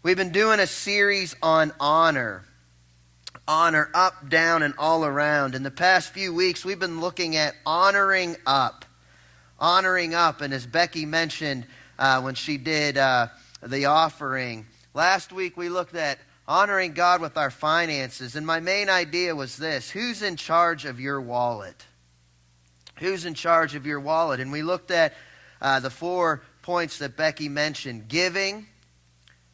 We've been doing a series on honor. Honor up, down, and all around. In the past few weeks, we've been looking at honoring up. Honoring up, and as Becky mentioned when she did the offering, last week we looked at honoring God with our finances, and my main idea was this: who's in charge of your wallet? Who's in charge of your wallet? And we looked at the 4 points that Becky mentioned: giving,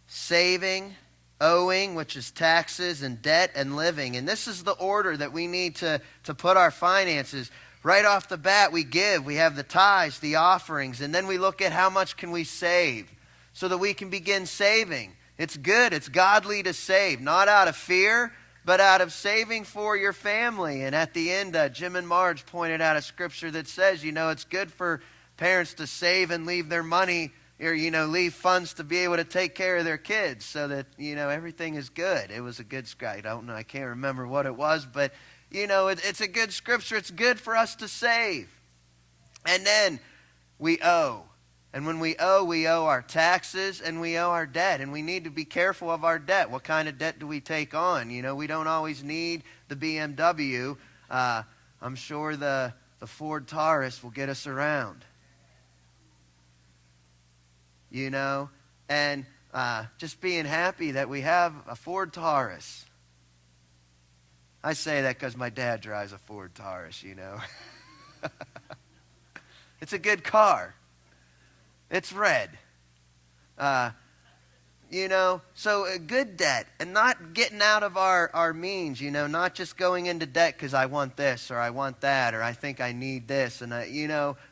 saving, owing, which is taxes, and debt, and living. And this is the order that we need to put our finances. Right off the bat, we give. We have the tithes, the offerings, and then we look at how much can we save so that we can begin saving. It's good. It's godly to save, not out of fear, but out of saving for your family. And at the end, Jim and Marge pointed out a scripture that says, it's good for parents to save and leave their money, or, leave funds to be able to take care of their kids so that, everything is good. It was a good scripture. I don't know. I can't remember what it was, but, it's a good scripture. It's good for us to save. And then we owe. And when we owe our taxes and we owe our debt. And we need to be careful of our debt. What kind of debt do we take on? We don't always need the BMW. I'm sure the Ford Taurus will get us around. And just being happy that we have a Ford Taurus. I say that because my dad drives a Ford Taurus, It's a good car. It's red. So a good debt, and not getting out of our means, not just going into debt because I want this or I want that or I think I need this. And,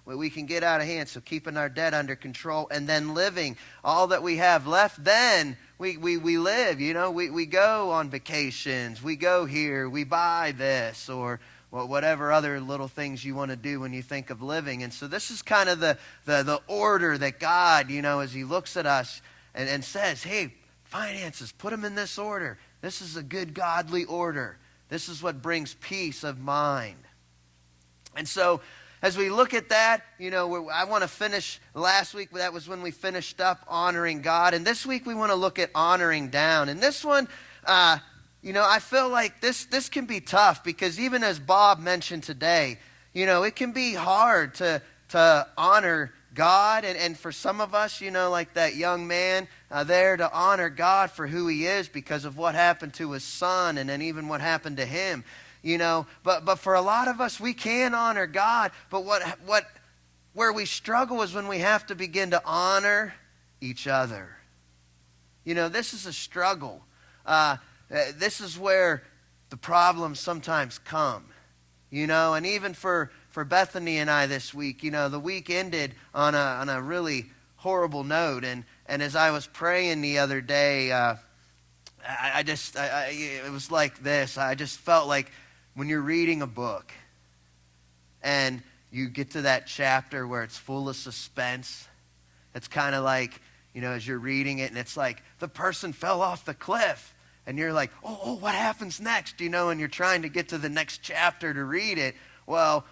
we can get out of hand. So keeping our debt under control and then living all that we have left, then we live, we go on vacations, we go here, we buy this or whatever other little things you want to do when you think of living. And so this is kind of the order that God, as he looks at us and says, hey, finances, put them in this order. This is a good godly order. This is what brings peace of mind. And so as we look at that, I want to finish. Last week, that was when we finished up honoring God. And this week we want to look at honoring down. And this one, I feel like this can be tough because even as Bob mentioned today, it can be hard to honor God. And for some of us, like that young man there, to honor God for who he is because of what happened to his son and then even what happened to him. But for a lot of us, we can honor God. But where we struggle is when we have to begin to honor each other. This is a struggle. This is where the problems sometimes come. And even for Bethany and I this week, the week ended on a really horrible note. And as I was praying the other day, it was like this. I just felt like when you're reading a book and you get to that chapter where it's full of suspense, it's kind of like, as you're reading it and it's like the person fell off the cliff and you're like, oh, what happens next? And you're trying to get to the next chapter to read it. Well,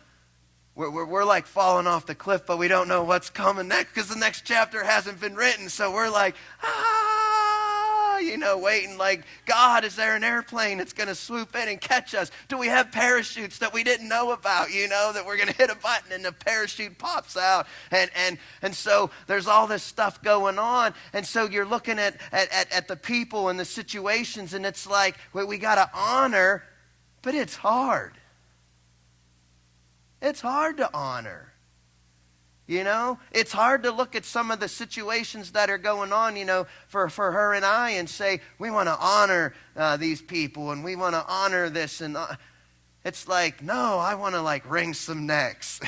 we're like falling off the cliff, but we don't know what's coming next because the next chapter hasn't been written. So we're like, waiting like, God, is there an airplane that's going to swoop in and catch us? Do we have parachutes that we didn't know about, that we're going to hit a button and the parachute pops out? And so there's all this stuff going on. And so you're looking at the people and the situations, and it's like, we got to honor, but it's hard. It's hard to honor. It's hard to look at some of the situations that are going on, for her and I and say, we want to honor these people and we want to honor this. And it's like, no, I want to wring some necks.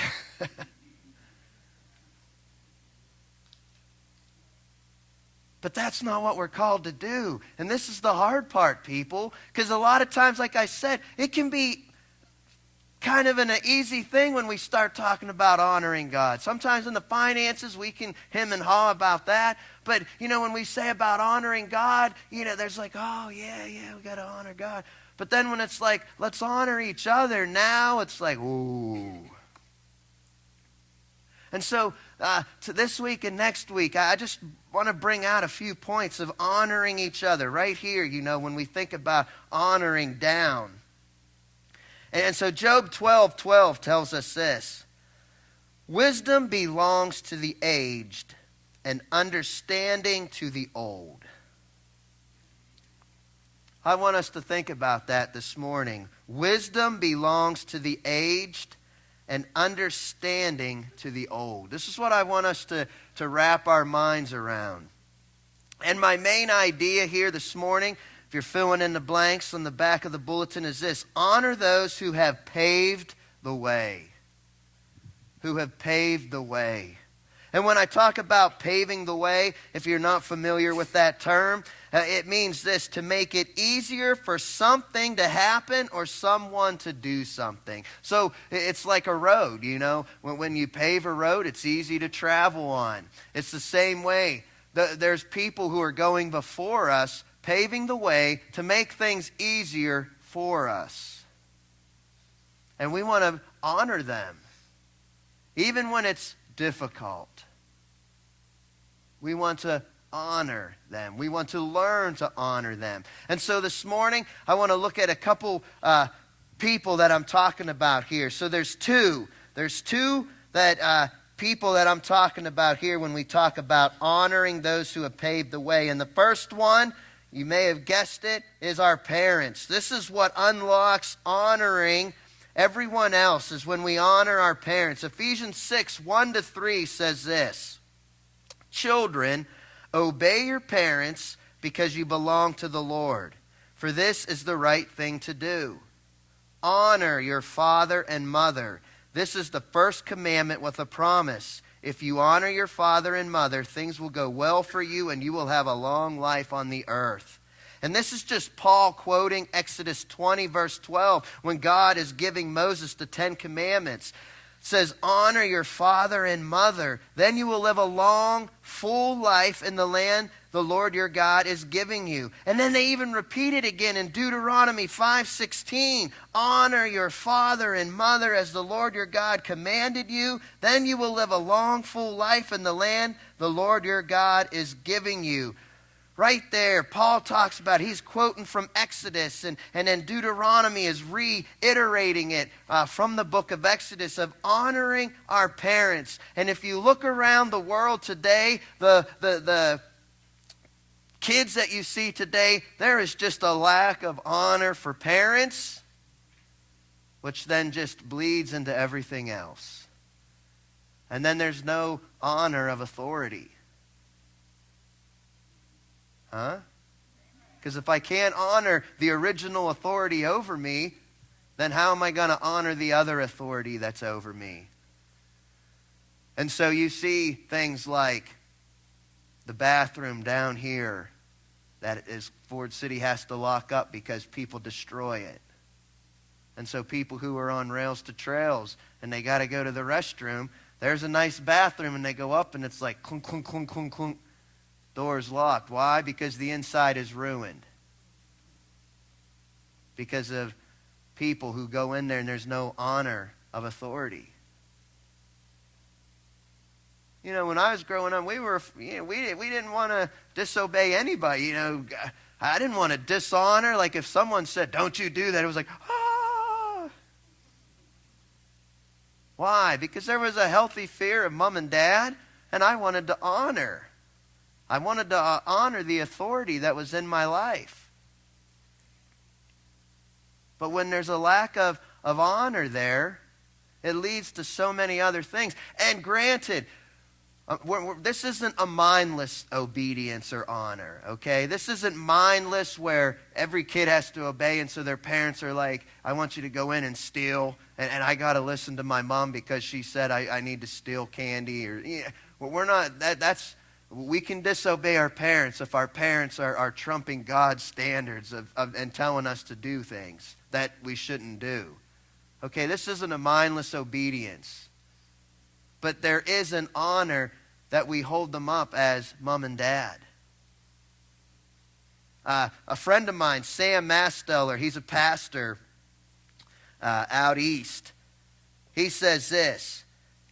But that's not what we're called to do. And this is the hard part, people, because a lot of times, like I said, it can be kind of an easy thing when we start talking about honoring God. Sometimes in the finances, we can hem and haw about that. But, when we say about honoring God, there's like, oh, yeah, we got to honor God. But then when it's like, let's honor each other, now it's like, ooh. And so to this week and next week, I just want to bring out a few points of honoring each other right here, when we think about honoring down. And so Job 12:12 tells us this: wisdom belongs to the aged, and understanding to the old. I want us to think about that this morning. Wisdom belongs to the aged, and understanding to the old. This is what I want us to wrap our minds around. And my main idea here this morning, if you're filling in the blanks on the back of the bulletin, is this: honor those who have paved the way. Who have paved the way. And when I talk about paving the way, if you're not familiar with that term, it means this: to make it easier for something to happen or someone to do something. So it's like a road, When you pave a road, it's easy to travel on. It's the same way. There's people who are going before us, paving the way to make things easier for us. And we want to honor them, even when it's difficult. We want to honor them. We want to learn to honor them. And so this morning, I want to look at a couple people that I'm talking about here. So there's two. There's two people that I'm talking about here when we talk about honoring those who have paved the way. And the first one, you may have guessed it, is our parents. This is what unlocks honoring everyone else, is when we honor our parents. Ephesians 6:1-3 says this: children, obey your parents because you belong to the Lord, for this is the right thing to do. Honor your father and mother. This is the first commandment with a promise. If you honor your father and mother, things will go well for you and you will have a long life on the earth. And this is just Paul quoting Exodus 20, verse 12, when God is giving Moses the 10 Commandments. It says, honor your father and mother. Then you will live a long, full life in the land the Lord your God is giving you. And then they even repeat it again in Deuteronomy 5:16. Honor your father and mother as the Lord your God commanded you. Then you will live a long, full life in the land the Lord your God is giving you. Right there, Paul talks about, he's quoting from Exodus, and then Deuteronomy is reiterating it from the book of Exodus, of honoring our parents. And if you look around the world today, the kids that you see today, there is just a lack of honor for parents, which then just bleeds into everything else. And then there's no honor of authority. Huh? Because if I can't honor the original authority over me, then how am I going to honor the other authority that's over me? And so you see things like the bathroom down here that Ford City has to lock up because people destroy it. And so people who are on rails to trails and they got to go to the restroom, there's a nice bathroom and they go up and it's like clunk, clunk, clunk, clunk, clunk. Door's locked. Why? Because the inside is ruined. Because of people who go in there and there's no honor of authority. When I was growing up, we didn't want to disobey anybody. I didn't want to dishonor. Like if someone said, "Don't you do that," it was like, ah. Why? Because there was a healthy fear of mom and dad, and I wanted to honor. I wanted to honor the authority that was in my life. But when there's a lack of honor there, it leads to so many other things. And granted, this isn't a mindless obedience or honor, okay? This isn't mindless where every kid has to obey, and so their parents are like, I want you to go in and steal, and I got to listen to my mom because she said I need to steal candy. We're not, we can disobey our parents if our parents are trumping God's standards and telling us to do things that we shouldn't do. Okay, this isn't a mindless obedience. But there is an honor that we hold them up as mom and dad. A friend of mine, Sam Masteller, he's a pastor out east. He says this: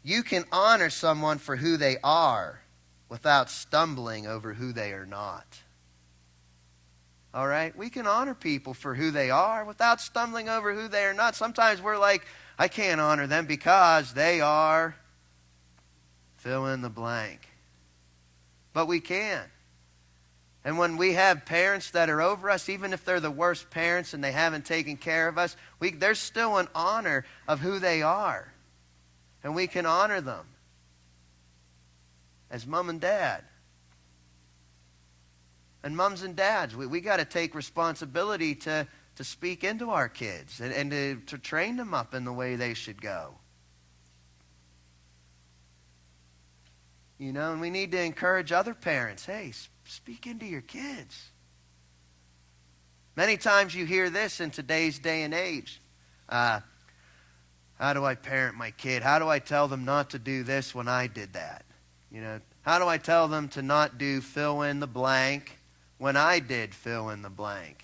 you can honor someone for who they are, without stumbling over who they are not. All right? We can honor people for who they are without stumbling over who they are not. Sometimes we're like, I can't honor them because they are fill in the blank. But we can. And when we have parents that are over us, even if they're the worst parents and they haven't taken care of us, there's still an honor of who they are. And we can honor them as mom and dad. And moms and dads, we got to take responsibility to speak into our kids and to train them up in the way they should go. You know, and we need to encourage other parents. Hey, speak into your kids. Many times you hear this in today's day and age. How do I parent my kid? How do I tell them not to do this when I did that? You know, how do I tell them to not do fill in the blank when I did fill in the blank?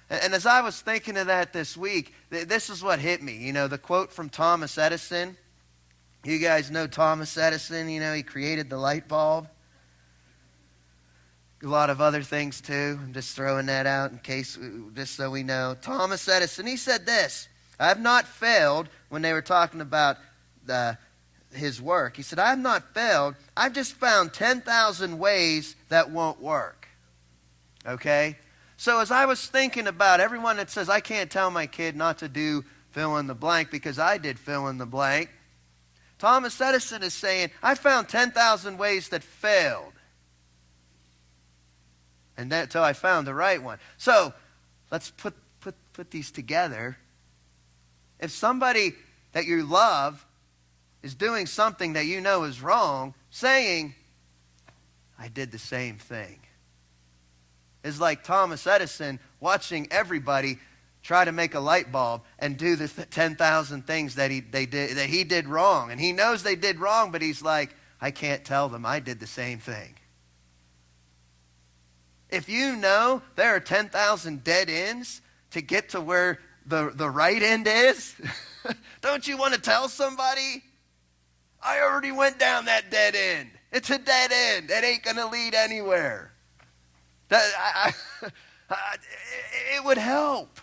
And as I was thinking of that this week, this is what hit me. You know, the quote from Thomas Edison. You guys know Thomas Edison. You know, he created the light bulb. A lot of other things too. I'm just throwing that out in case, just so we know. Thomas Edison, he said this. I have not failed when they were talking about his work. He said, I have not failed. I've just found 10,000 ways that won't work. Okay? So as I was thinking about everyone that says, I can't tell my kid not to do fill in the blank because I did fill in the blank, Thomas Edison is saying, I found 10,000 ways that failed. And until I found the right one. So let's put these together. If somebody that you love is doing something that you know is wrong, saying, I did the same thing, is like Thomas Edison watching everybody try to make a light bulb and do the 10,000 things that he did wrong. And he knows they did wrong, but he's like, I can't tell them I did the same thing. If you know there are 10,000 dead ends to get to where the right end is, don't you want to tell somebody? I already went down that dead end. It's a dead end. It ain't going to lead anywhere. It would help.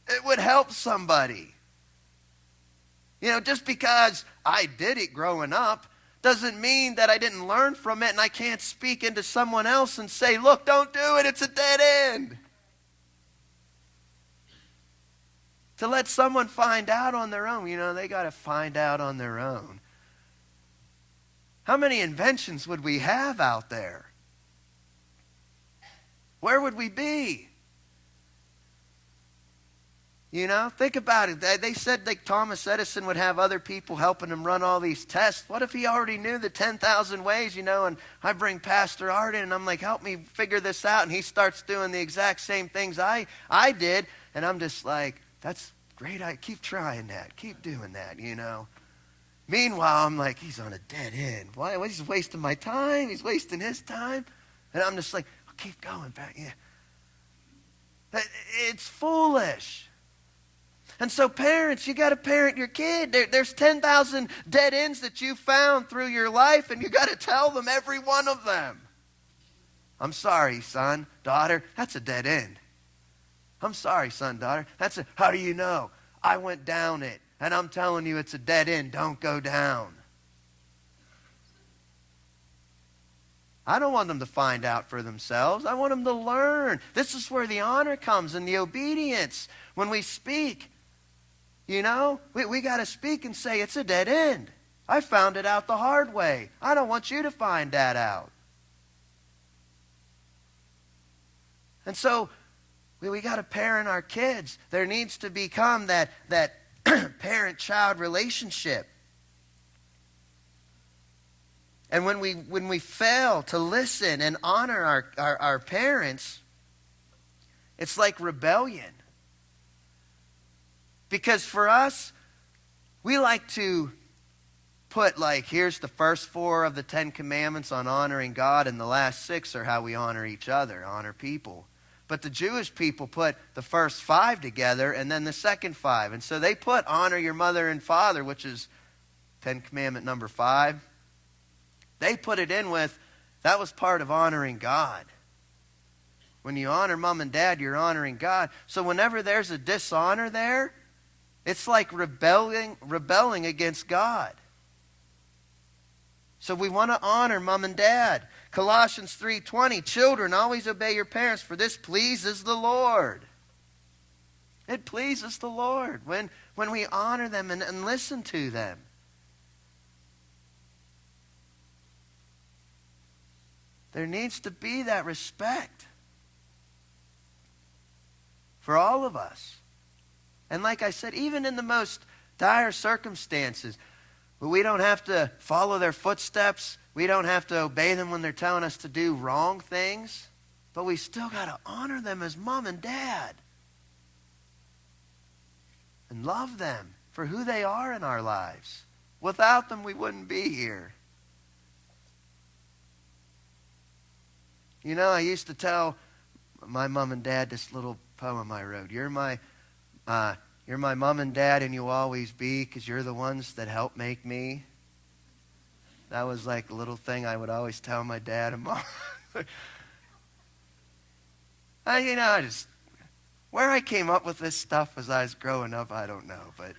It would help somebody. You know, just because I did it growing up doesn't mean that I didn't learn from it and I can't speak into someone else and say, look, don't do it. It's a dead end. To let someone find out on their own, you know, they got to find out on their own. How many inventions would we have out there? Where would we be? You know, think about it. They said that Thomas Edison would have other people helping him run all these tests. What if he already knew the 10,000 ways, you know, and I bring Pastor Art in and I'm like, help me figure this out. And he starts doing the exact same things I did. And I'm just like, that's great. I keep trying that. Keep doing that, you know. Meanwhile, I'm like, he's on a dead end. Why? He's wasting my time. He's wasting his time. And I'm just like, oh, keep going back. Yeah. It's foolish. And so parents, you got to parent your kid. There's 10,000 dead ends that you found through your life, and you got to tell them every one of them. I'm sorry, son, daughter, that's a dead end. I'm sorry, son, daughter. How do you know? I went down it, and I'm telling you it's a dead end. Don't go down. I don't want them to find out for themselves. I want them to learn. This is where the honor comes and the obedience. When we speak, you know, we got to speak and say it's a dead end. I found it out the hard way. I don't want you to find that out. And so we got to parent our kids. There needs to become that parent-child relationship. And when we fail to listen and honor our parents, it's like rebellion. Because for us, we like to put here's the first 4 of the 10 commandments on honoring God, and the last 6 are how we honor each other, honor people. But the Jewish people put the first 5 together and then the second 5. And so they put honor your mother and father, which is 10 commandment number 5. They put it in with, that was part of honoring God. When you honor mom and dad, you're honoring God. So whenever there's a dishonor there, it's like rebelling against God. So we want to honor mom and dad. Colossians 3:20, children, always obey your parents, for this pleases the Lord. It pleases the Lord when we honor them and listen to them. There needs to be that respect for all of us. And like I said, even in the most dire circumstances, we don't have to follow their footsteps. We don't have to obey them when they're telling us to do wrong things. But we still got to honor them as mom and dad. And love them for who they are in our lives. Without them, we wouldn't be here. You know, I used to tell my mom and dad this little poem I wrote. You're my mom and dad, and you'll always be, because you're the ones that helped make me. That was like a little thing I would always tell my dad and mom. Where I came up with this stuff as I was growing up, I don't know. But,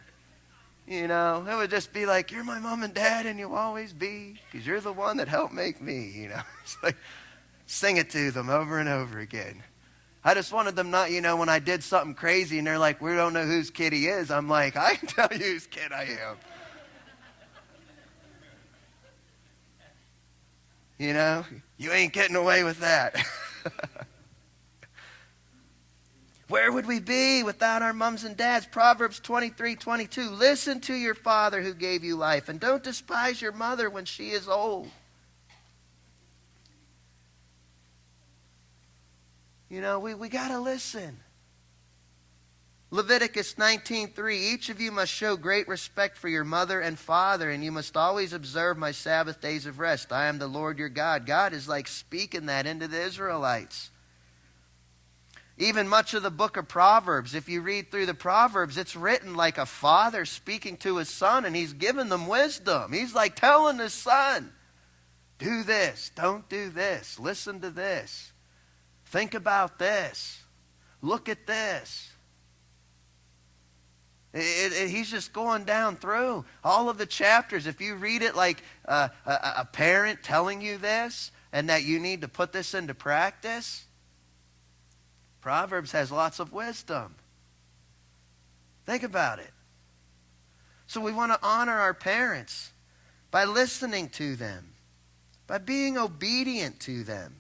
it would just be like, you're my mom and dad, and you'll always be, because you're the one that helped make me, It's like, sing it to them over and over again. I just wanted them not, when I did something crazy and they're like, we don't know whose kid he is. I'm like, I can tell you whose kid I am. You ain't getting away with that. Where would we be without our moms and dads? Proverbs 23:22. Listen to your father who gave you life, and don't despise your mother when she is old. We got to listen. Leviticus 19:3, each of you must show great respect for your mother and father, and you must always observe my Sabbath days of rest. I am the Lord your God. God is like speaking that into the Israelites. Even much of the book of Proverbs, if you read through the Proverbs, it's written like a father speaking to his son, and he's giving them wisdom. He's like telling his son, do this, don't do this, listen to this. Think about this. Look at this. He's just going down through all of the chapters. If you read it like a parent telling you this and that you need to put this into practice, Proverbs has lots of wisdom. Think about it. So we want to honor our parents by listening to them, by being obedient to them.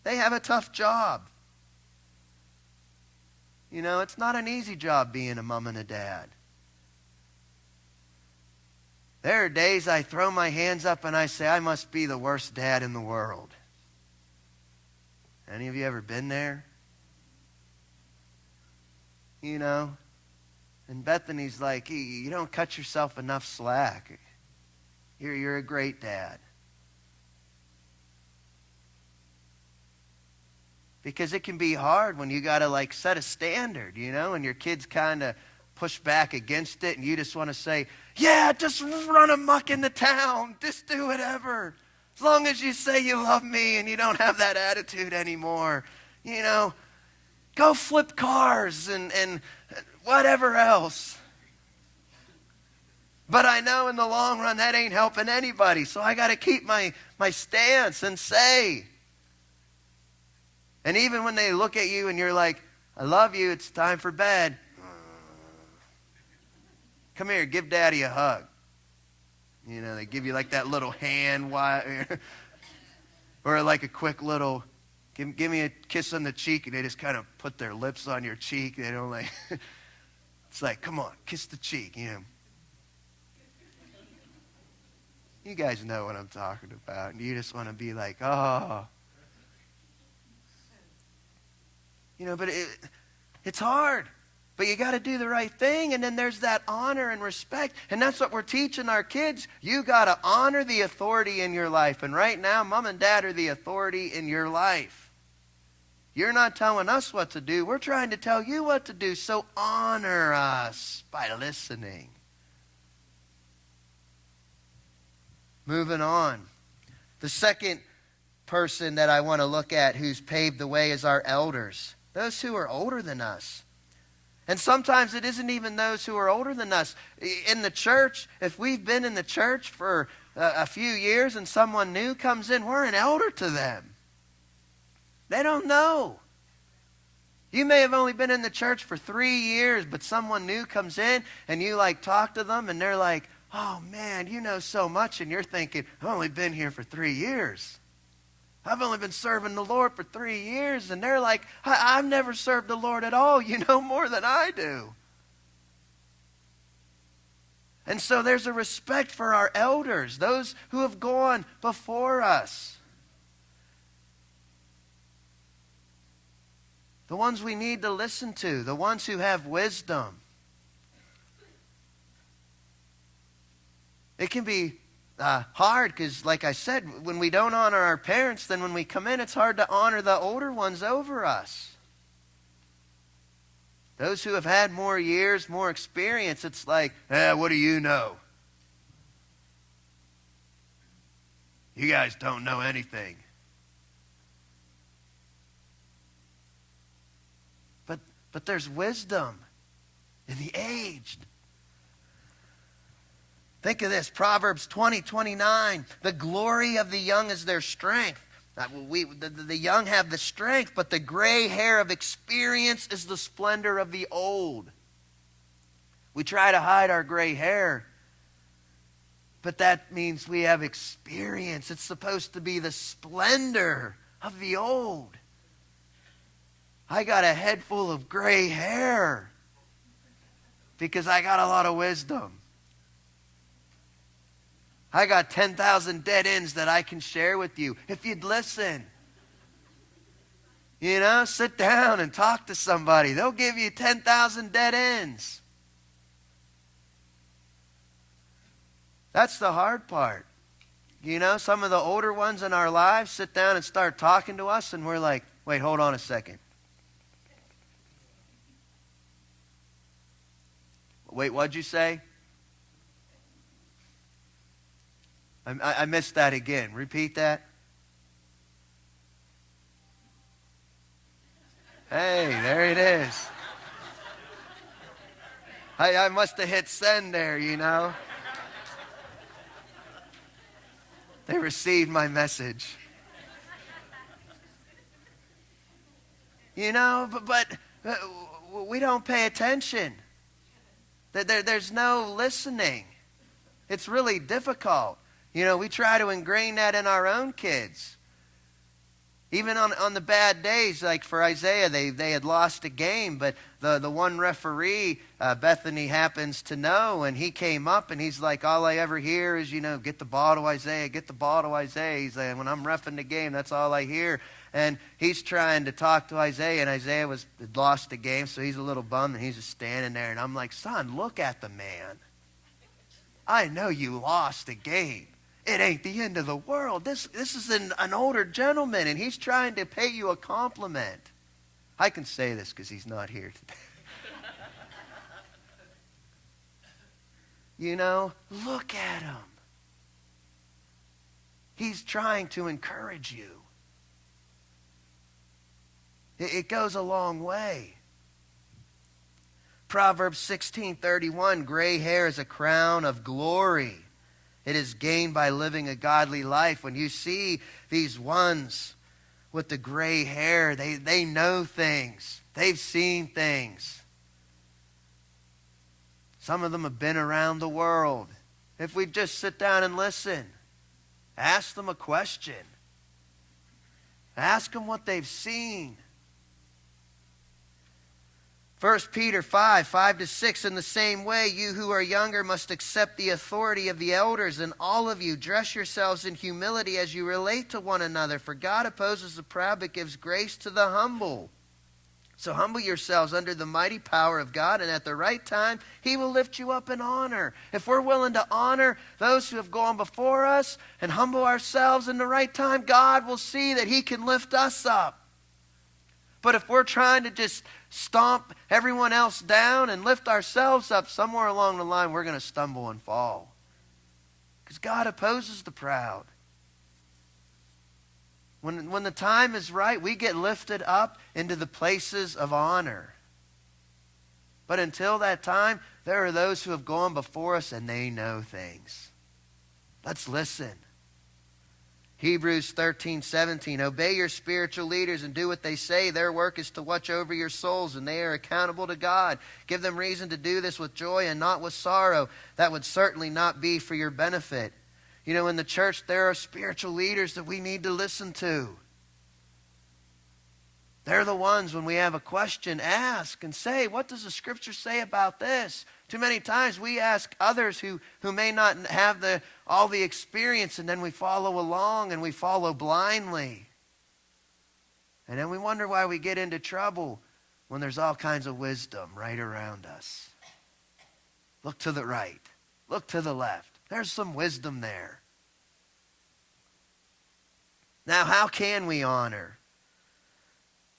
They have a tough job. It's not an easy job being a mom and a dad. There are days I throw my hands up and I say, I must be the worst dad in the world. Any of you ever been there? And Bethany's like, you don't cut yourself enough slack. You're a great dad. Because it can be hard when you got to set a standard, and your kids kind of push back against it, and you just want to say, yeah, just run amok in the town. Just do whatever. As long as you say you love me and you don't have that attitude anymore. Go flip cars and whatever else. But I know in the long run that ain't helping anybody. So I got to keep my stance and say. And even when they look at you and you're like, I love you, it's time for bed. Come here, give Daddy a hug. They give you that little hand or a quick little, give me a kiss on the cheek, and they just kind of put their lips on your cheek. They don't it's like, come on, kiss the cheek, You guys know what I'm talking about. And you just want to be like, oh. But it's hard. But you got to do the right thing. And then there's that honor and respect. And that's what we're teaching our kids. You got to honor the authority in your life. And right now, mom and dad are the authority in your life. You're not telling us what to do. We're trying to tell you what to do. So honor us by listening. Moving on. The second person that I want to look at who's paved the way is our elders, those who are older than us. And sometimes it isn't even those who are older than us. In the church, if we've been in the church for a few years and someone new comes in, we're an elder to them. They don't know. You may have only been in the church for 3 years, but someone new comes in and you talk to them and they're like, oh man, you know so much. And you're thinking, I've only been here for 3 years. I've only been serving the Lord for 3 years. And they're like, I've never served the Lord at all. You know more than I do. And so there's a respect for our elders, those who have gone before us. The ones we need to listen to, the ones who have wisdom. It can be hard because, like I said, when we don't honor our parents, then when we come in, it's hard to honor the older ones over us. Those who have had more years, more experience, it's like, what do you know? You guys don't know anything. But there's wisdom in the aged. Think of this, Proverbs 20:29. The glory of the young is their strength. The young have the strength, but the gray hair of experience is the splendor of the old. We try to hide our gray hair, but that means we have experience. It's supposed to be the splendor of the old. I got a head full of gray hair because I got a lot of wisdom. I got 10,000 dead ends that I can share with you if you'd listen. You know, sit down and talk to somebody. They'll give you 10,000 dead ends. That's the hard part. You know, some of the older ones in our lives sit down and start talking to us and we're like, wait, hold on a second. Wait, what'd you say? I missed that again. Repeat that. Hey, there it is. I must have hit send there, you know. They received my message. You know, but we don't pay attention. There's no listening. It's really difficult. You know, we try to ingrain that in our own kids. Even on the bad days, like for Isaiah, they had lost a game, but the one referee, Bethany happens to know, and he came up and he's like, all I ever hear is, you know, get the ball to Isaiah, get the ball to Isaiah. He's like, when I'm reffing the game, that's all I hear. And he's trying to talk to Isaiah, and Isaiah had lost the game, so he's a little bummed, and he's just standing there. And I'm like, son, look at the man. I know you lost the game. It ain't the end of the world. This is an older gentleman, and he's trying to pay you a compliment. I can say this because he's not here today. You know, look at him. He's trying to encourage you. It goes a long way. Proverbs 16:31, gray hair is a crown of glory. It is gained by living a godly life. When you see these ones with the gray hair, they know things. They've seen things. Some of them have been around the world. If we just sit down and listen, ask them a question. Ask them what they've seen. 1 Peter 5:5-6, in the same way, you who are younger must accept the authority of the elders, and all of you dress yourselves in humility as you relate to one another. For God opposes the proud but gives grace to the humble. So humble yourselves under the mighty power of God, and at the right time, He will lift you up in honor. If we're willing to honor those who have gone before us and humble ourselves in the right time, God will see that He can lift us up. But if we're trying to just stomp everyone else down and lift ourselves up, somewhere along the line, we're going to stumble and fall. Because God opposes the proud. When the time is right, we get lifted up into the places of honor. But until that time, there are those who have gone before us and they know things. Let's listen. Hebrews 13:17, obey your spiritual leaders and do what they say. Their work is to watch over your souls, and they are accountable to God. Give them reason to do this with joy and not with sorrow. That would certainly not be for your benefit. You know, in the church, there are spiritual leaders that we need to listen to. They're the ones, when we have a question, ask and say, what does the Scripture say about this? Too many times we ask others who may not have all the experience, and then we follow along and we follow blindly. And then we wonder why we get into trouble when there's all kinds of wisdom right around us. Look to the right. Look to the left. There's some wisdom there. Now, how can we honor?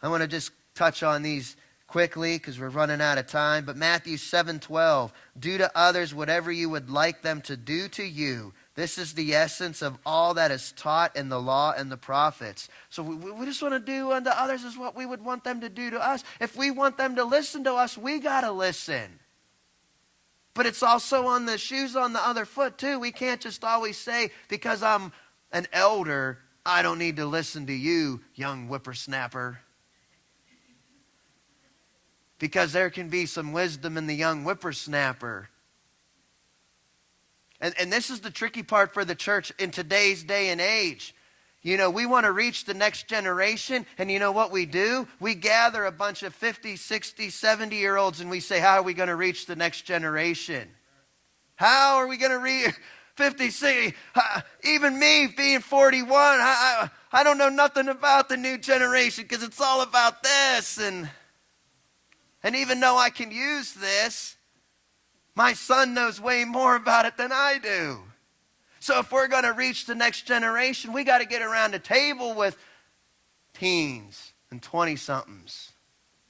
I want to just touch on these quickly because we're running out of time. But Matthew 7:12, do to others whatever you would like them to do to you. This is the essence of all that is taught in the law and the prophets. So we just want to do unto others as what we would want them to do to us. If we want them to listen to us, we got to listen. But it's also on the shoes on the other foot too. We can't just always say, because I'm an elder, I don't need to listen to you, young whippersnapper. Because there can be some wisdom in the young whippersnapper. And this is the tricky part for the church in today's day and age. You know, we want to reach the next generation, and you know what we do? We gather a bunch of 50, 60, 70-year-olds, and we say, how are we going to reach the next generation? How are we going to reach 50, 60? Even me being 41, I don't know nothing about the new generation because it's all about this. And even though I can use this, my son knows way more about it than I do. So if we're going to reach the next generation, we got to get around a table with teens and 20-somethings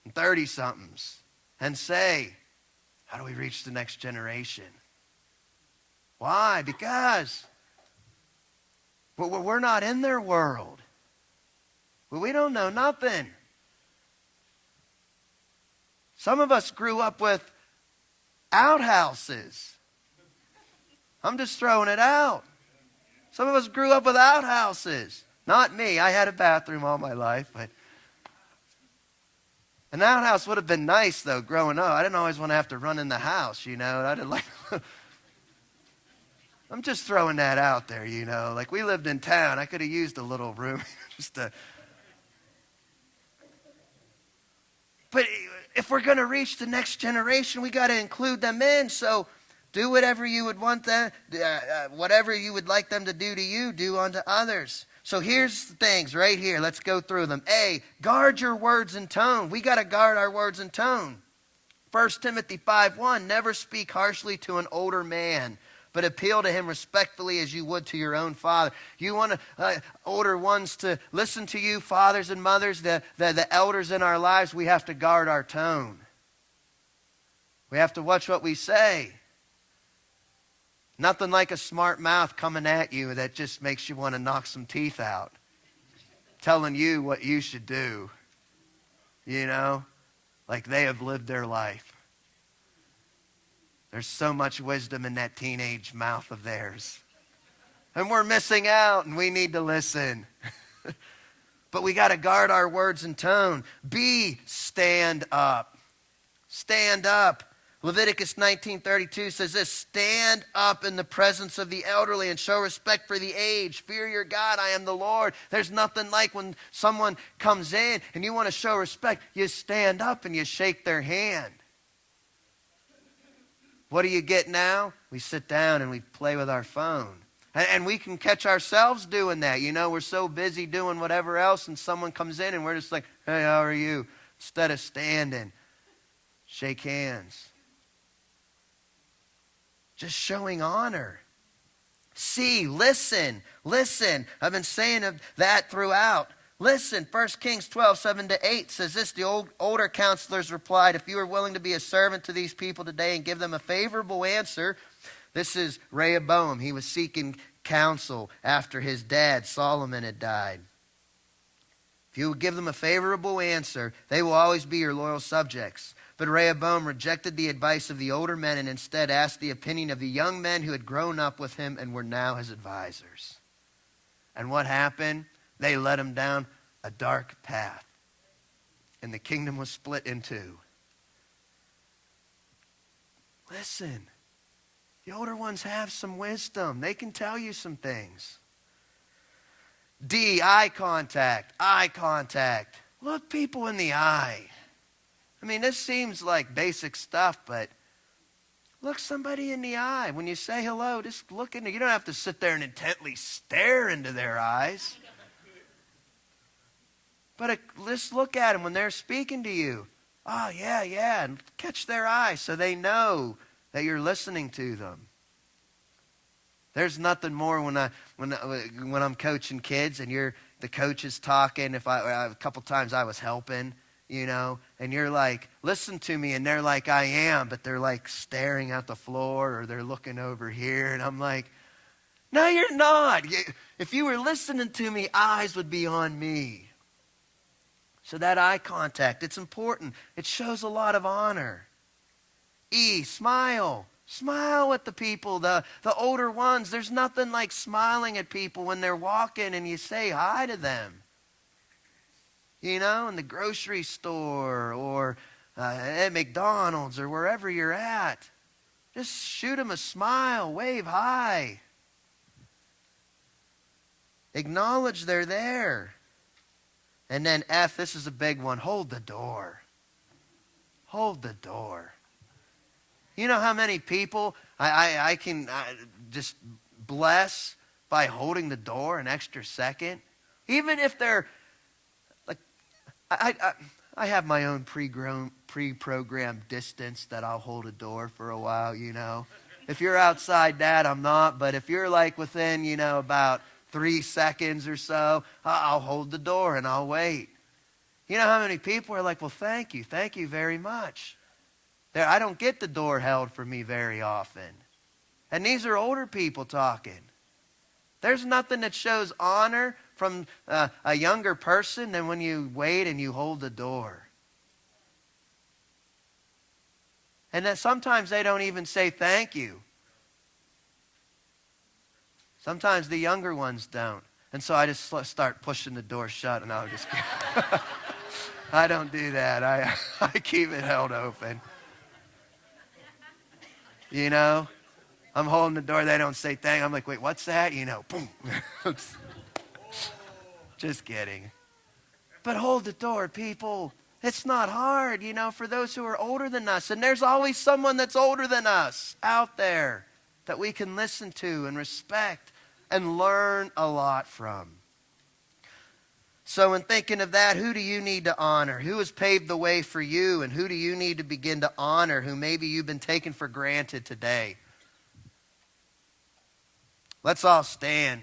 and 30-somethings and say, how do we reach the next generation? Why? Because we're not in their world. We don't know nothing. Some of us grew up with outhouses. I'm just throwing it out. Some of us grew up with outhouses. Not me. I had a bathroom all my life. But an outhouse would have been nice, though, growing up. I didn't always want to have to run in the house, you know. I didn't like... I'm just throwing that out there, you know. Like, we lived in town. I could have used a little room just to... But if we're going to reach the next generation, we got to include them in. So do whatever you would want them, whatever you would like them to do to you, do unto others. So here's the things right here. Let's go through them. A, guard your words and tone. We got to guard our words and tone. 1 Timothy 5:1, never speak harshly to an older man, but appeal to him respectfully as you would to your own father. You want older ones to listen to you, fathers and mothers, the elders in our lives. We have to guard our tone. We have to watch what we say. Nothing like a smart mouth coming at you that just makes you want to knock some teeth out, telling you what you should do, you know, like they have lived their life. There's so much wisdom in that teenage mouth of theirs. And we're missing out, and we need to listen. But we got to guard our words and tone. B, stand up. Stand up. Leviticus 19:32 says this, stand up in the presence of the elderly and show respect for the aged. Fear your God, I am the Lord. There's nothing like when someone comes in and you want to show respect, you stand up and you shake their hand. What do you get now? We sit down and we play with our phone. And we can catch ourselves doing that. You know, we're so busy doing whatever else and someone comes in and we're just like, hey, how are you? Instead of standing, shake hands. Just showing honor. C, listen. Listen. I've been saying that throughout. Listen, 1 Kings 12:7-8 says this, the older counselors replied, if you are willing to be a servant to these people today and give them a favorable answer, this is Rehoboam. He was seeking counsel after his dad, Solomon, had died. If you will give them a favorable answer, they will always be your loyal subjects. But Rehoboam rejected the advice of the older men and instead asked the opinion of the young men who had grown up with him and were now his advisors. And what happened? They led him down a dark path. And the kingdom was split in two. Listen, the older ones have some wisdom. They can tell you some things. D, eye contact. Eye contact. Look people in the eye. I mean, this seems like basic stuff, but look somebody in the eye. When you say hello, just look in. You don't have to sit there and intently stare into their eyes. But just look at them when they're speaking to you. Oh, yeah, and catch their eyes so they know that you're listening to them. There's nothing more when I'm coaching kids and the coach is talking. A couple times I was helping, and you're like, listen to me, and they're like, I am, but they're like staring at the floor or they're looking over here, and I'm like, no, you're not. If you were listening to me, eyes would be on me. So that eye contact, it's important. It shows a lot of honor. E, smile. Smile at the people, the older ones. There's nothing like smiling at people when they're walking and you say hi to them. In the grocery store or at McDonald's or wherever you're at. Just shoot them a smile, wave hi. Acknowledge they're there. And then F, this is a big one, hold the door. Hold the door. You know how many people I can just bless by holding the door an extra second? Even if they're, like, I have my own pre-programmed distance that I'll hold a door for a while, If you're outside that, I'm not. But if you're like within, about 3 seconds or so, I'll hold the door and I'll wait. You know how many people are like, well, thank you very much. I don't get the door held for me very often. And these are older people talking. There's nothing that shows honor from a younger person than when you wait and you hold the door. And then sometimes they don't even say thank you. Sometimes the younger ones don't. And so I just start pushing the door shut and I'll just I don't do that. I keep it held open. I'm holding the door. They don't say thank. I'm like, wait, what's that? Boom. Just kidding. But hold the door, people. It's not hard, for those who are older than us. And there's always someone that's older than us out there that we can listen to and respect and learn a lot from. So in thinking of that, who do you need to honor? Who has paved the way for you? And who do you need to begin to honor who maybe you've been taking for granted today? Let's all stand.